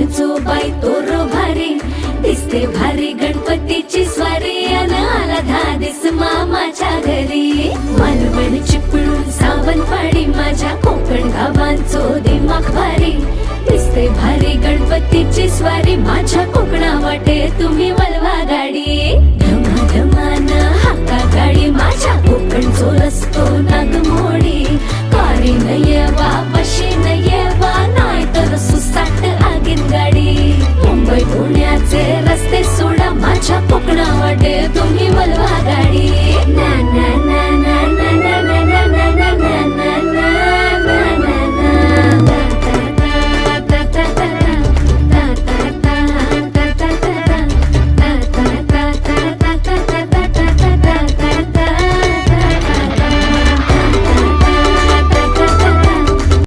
गावांचो बाई तोरो भारी दिसते भारी गणपतीची स्वारी अन आला धादिस मामाच्या घरी मालवण चिपळूण सावंतवाडी माझ्या कोकण गावांचो दिमाग भारी दिसते भारी गणपतीची स्वारी माझ्या कोकणा वाटे तुम्ही वलवा गाडी धमा धमान हाका गाडी माझ्या कोकणचो रस्तो